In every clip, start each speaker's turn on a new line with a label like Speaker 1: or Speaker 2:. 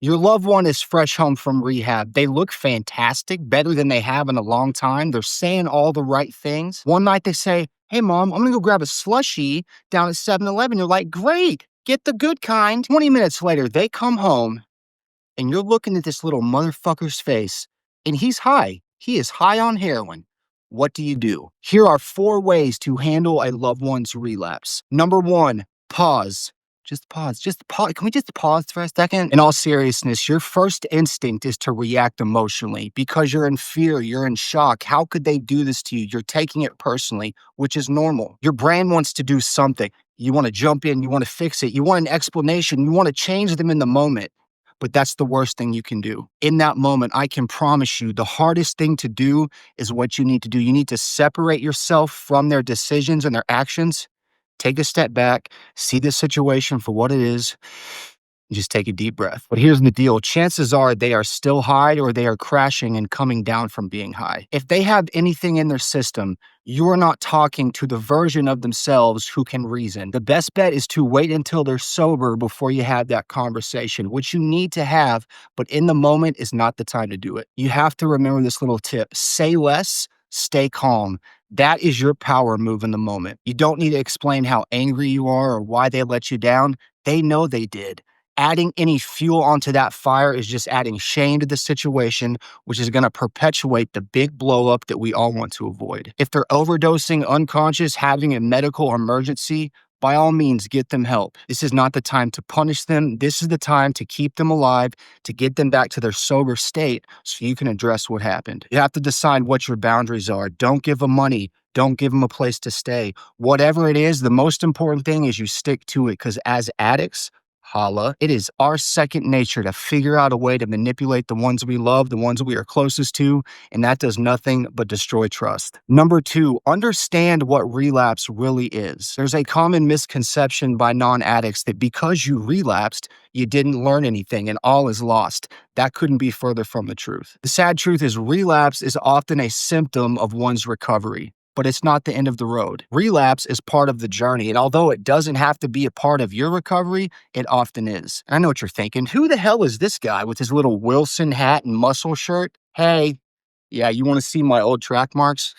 Speaker 1: Your loved one is fresh home from rehab. They look fantastic, better than they have in a long time. They're saying all the right things. One night they say, "Hey, mom, I'm gonna go grab a slushie down at 7-Eleven." You're like, "Great, get the good kind." 20 minutes later, they come home and you're looking at this little motherfucker's face and he's high. He is high on heroin. What do you do? Here are 4 ways to handle a loved one's relapse. Number 1, pause. Just pause. Just pause. Can we just pause for a second? In all seriousness, your first instinct is to react emotionally because you're in fear, you're in shock. How could they do this to you? You're taking it personally, which is normal. Your brain wants to do something. You want to jump in, you want to fix it, you want an explanation, you want to change them in the moment. But that's the worst thing you can do. In that moment, I can promise you the hardest thing to do is what you need to do. You need to separate yourself from their decisions and their actions. Take a step back, see the situation for what it is, and just take a deep breath. But here's the deal. Chances are they are still high or they are crashing and coming down from being high. If they have anything in their system, you are not talking to the version of themselves who can reason. The best bet is to wait until they're sober before you have that conversation, which you need to have, but in the moment is not the time to do it. You have to remember this little tip. Say less, stay calm. That is your power move in the moment. You don't need to explain how angry you are or why they let you down. They know they did. Adding any fuel onto that fire is just adding shame to the situation, which is going to perpetuate the big blow up that we all want to avoid. If they're overdosing, unconscious, having a medical emergency, by all means, get them help. This is not the time to punish them. This is the time to keep them alive, to get them back to their sober state so you can address what happened. You have to decide what your boundaries are. Don't give them money. Don't give them a place to stay. Whatever it is, the most important thing is you stick to it because as addicts, holla, it is our second nature to figure out a way to manipulate the ones we love, the ones we are closest to, and that does nothing but destroy trust. Number 2, understand what relapse really is. There's a common misconception by non-addicts that because you relapsed, you didn't learn anything and all is lost. That couldn't be further from the truth. The sad truth is relapse is often a symptom of one's recovery, but it's not the end of the road. Relapse is part of the journey, and although it doesn't have to be a part of your recovery, it often is. I know what you're thinking. Who the hell is this guy with his little Wilson hat and muscle shirt? Hey, yeah, you want to see my old track marks?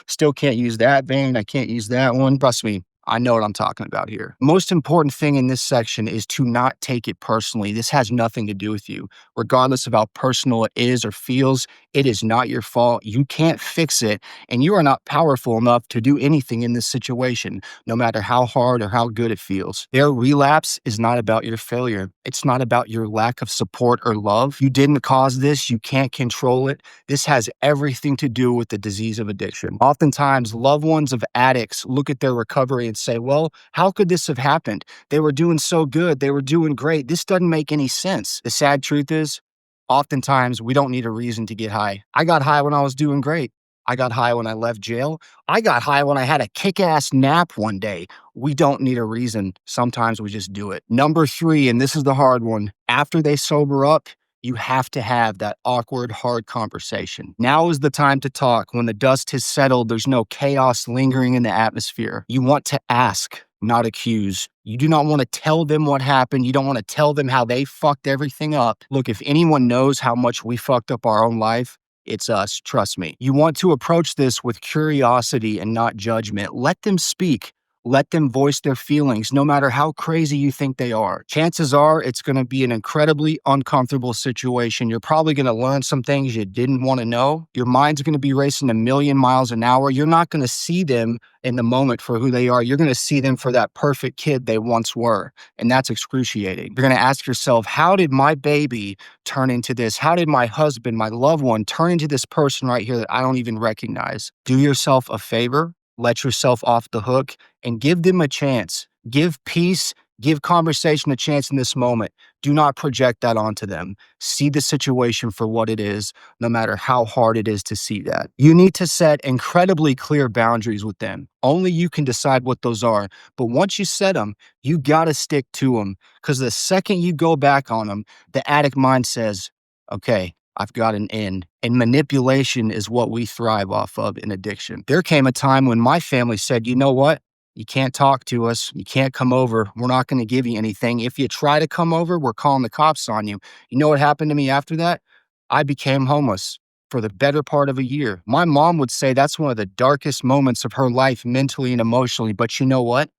Speaker 1: Still can't use that vein. I can't use that one. Trust me, I know what I'm talking about here. Most important thing in this section is to not take it personally. This has nothing to do with you. Regardless of how personal it is or feels, it is not your fault. You can't fix it, and you are not powerful enough to do anything in this situation, no matter how hard or how good it feels. Their relapse is not about your failure. It's not about your lack of support or love. You didn't cause this. You can't control it. This has everything to do with the disease of addiction. Oftentimes, loved ones of addicts look at their recovery and say, well, how could this have happened? They were doing so good. They were doing great. This doesn't make any sense. The sad truth is, oftentimes, we don't need a reason to get high. I got high when I was doing great. I got high when I left jail. I got high when I had a kick-ass nap one day. We don't need a reason. Sometimes we just do it. Number 3, and this is the hard one, after they sober up, you have to have that awkward, hard conversation. Now is the time to talk. When the dust has settled, there's no chaos lingering in the atmosphere. You want to ask, not accuse. You do not want to tell them what happened. You don't want to tell them how they fucked everything up. Look, if anyone knows how much we fucked up our own life, it's us, trust me. You want to approach this with curiosity and not judgment. Let them speak. Let them voice their feelings, no matter how crazy you think they are. Chances are it's going to be an incredibly uncomfortable situation. You're probably going to learn some things you didn't want to know. Your mind's going to be racing a million miles an hour. You're not going to see them in the moment for who they are. You're going to see them for that perfect kid they once were. And that's excruciating. You're going to ask yourself, how did my baby turn into this? How did my husband, my loved one, turn into this person right here that I don't even recognize? Do yourself a favor. Let yourself off the hook and give them a chance. Give peace, give conversation a chance in this moment. Do not project that onto them. See the situation for what it is, no matter how hard it is to see that. You need to set incredibly clear boundaries with them. Only you can decide what those are. But once you set them, you got to stick to them. Because the second you go back on them, the addict mind says, okay, I've got an end. And manipulation is what we thrive off of in addiction. There came a time when my family said, you know what? You can't talk to us. You can't come over. We're not going to give you anything. If you try to come over, we're calling the cops on you. You know what happened to me after that? I became homeless for the better part of a year. My mom would say that's one of the darkest moments of her life mentally and emotionally. But you know what?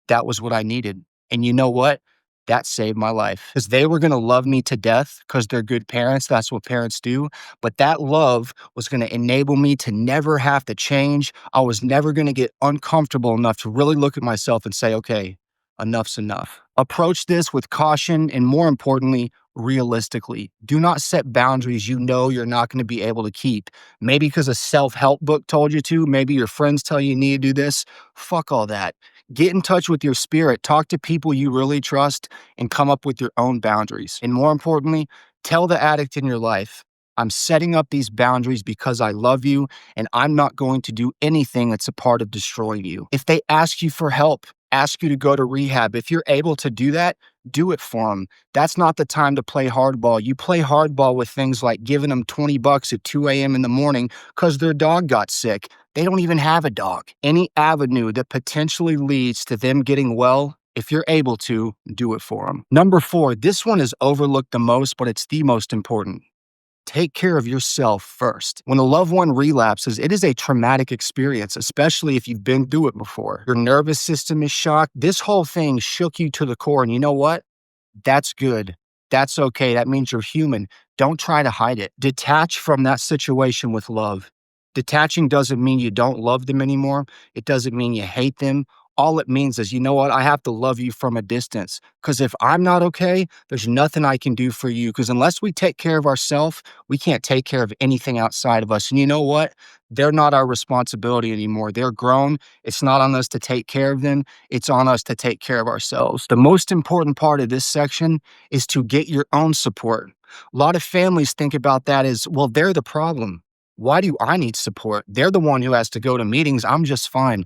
Speaker 1: That was what I needed. And you know what? That saved my life because they were going to love me to death because they're good parents. That's what parents do. But that love was going to enable me to never have to change. I was never going to get uncomfortable enough to really look at myself and say, okay, enough's enough. Approach this with caution and, more importantly, realistically. Do not set boundaries you know you're not going to be able to keep. Maybe because a self-help book told you to, maybe your friends tell you need to do this. Fuck all that. Get in touch with your spirit, talk to people you really trust, and come up with your own boundaries. And more importantly, tell the addict in your life, I'm setting up these boundaries because I love you, and I'm not going to do anything that's a part of destroying you. If they ask you for help, ask you to go to rehab, if you're able to do that, do it for them. That's not the time to play hardball. You play hardball with things like giving them $20 at 2 a.m. in the morning because their dog got sick. They don't even have a dog. Any avenue that potentially leads to them getting well, if you're able to, do it for them. Number 4, this one is overlooked the most, but it's the most important. Take care of yourself first. When a loved one relapses, it is a traumatic experience, especially if you've been through it before. Your nervous system is shocked. This whole thing shook you to the core, and you know what? That's good. That's okay. That means you're human. Don't try to hide it. Detach from that situation with love. Detaching doesn't mean you don't love them anymore. It doesn't mean you hate them. All it means is, you know what? I have to love you from a distance. Because if I'm not okay, there's nothing I can do for you. Because unless we take care of ourselves, we can't take care of anything outside of us. And you know what? They're not our responsibility anymore. They're grown. It's not on us to take care of them. It's on us to take care of ourselves. The most important part of this section is to get your own support. A lot of families think about that as, well, they're the problem. Why do I need support? They're the one who has to go to meetings. I'm just fine.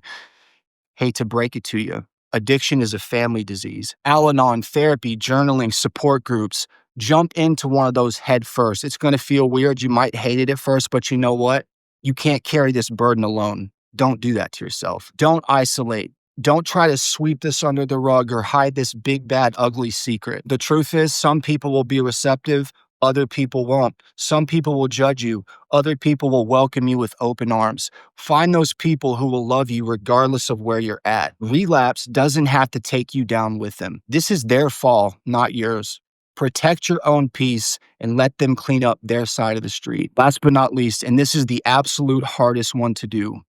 Speaker 1: Hate to break it to you. Addiction is a family disease. Al-Anon, therapy, journaling, support groups. Jump into one of those head first. It's going to feel weird. You might hate it at first, but you know what? You can't carry this burden alone. Don't do that to yourself. Don't isolate. Don't try to sweep this under the rug or hide this big, bad, ugly secret. The truth is, some people will be receptive. Other people won't. Some people will judge you. Other people will welcome you with open arms. Find those people who will love you regardless of where you're at. Relapse doesn't have to take you down with them. This is their fall, not yours. Protect your own peace and let them clean up their side of the street. Last but not least, and this is the absolute hardest one to do,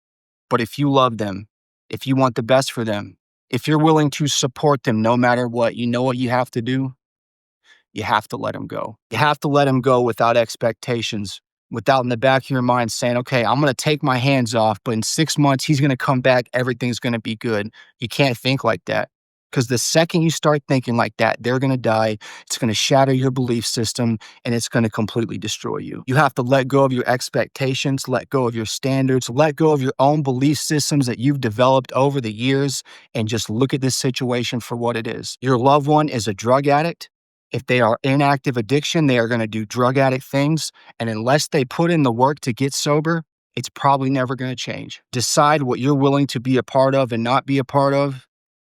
Speaker 1: but if you love them, if you want the best for them, if you're willing to support them no matter what, you know what you have to do? You have to let him go. You have to let him go without expectations, without in the back of your mind saying, okay, I'm going to take my hands off, but in 6 months, he's going to come back. Everything's going to be good. You can't think like that. Because the second you start thinking like that, they're going to die. It's going to shatter your belief system, and it's going to completely destroy you. You have to let go of your expectations, let go of your standards, let go of your own belief systems that you've developed over the years, and just look at this situation for what it is. Your loved one is a drug addict. If they are in active addiction, they are going to do drug addict things. And unless they put in the work to get sober, it's probably never going to change. Decide what you're willing to be a part of and not be a part of.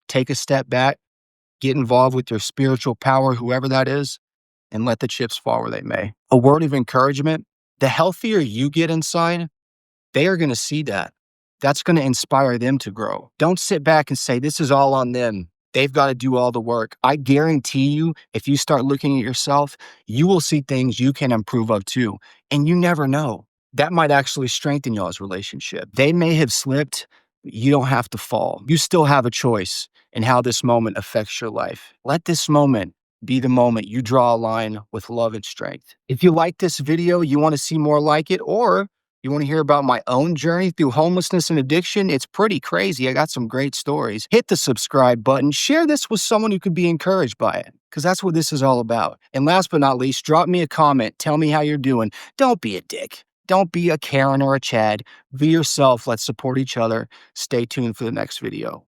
Speaker 1: Take a step back, get involved with your spiritual power, whoever that is, and let the chips fall where they may. A word of encouragement: the healthier you get inside, they are going to see that. That's going to inspire them to grow. Don't sit back and say, this is all on them. They've got to do all the work. I guarantee you, if you start looking at yourself, you will see things you can improve of too. And you never know. That might actually strengthen y'all's relationship. They may have slipped, but you don't have to fall. You still have a choice in how this moment affects your life. Let this moment be the moment you draw a line with love and strength. If you like this video, you want to see more like it, or you want to hear about my own journey through homelessness and addiction? It's pretty crazy. I got some great stories. Hit the subscribe button. Share this with someone who could be encouraged by it, because that's what this is all about. And last but not least, drop me a comment. Tell me how you're doing. Don't be a dick. Don't be a Karen or a Chad. Be yourself. Let's support each other. Stay tuned for the next video.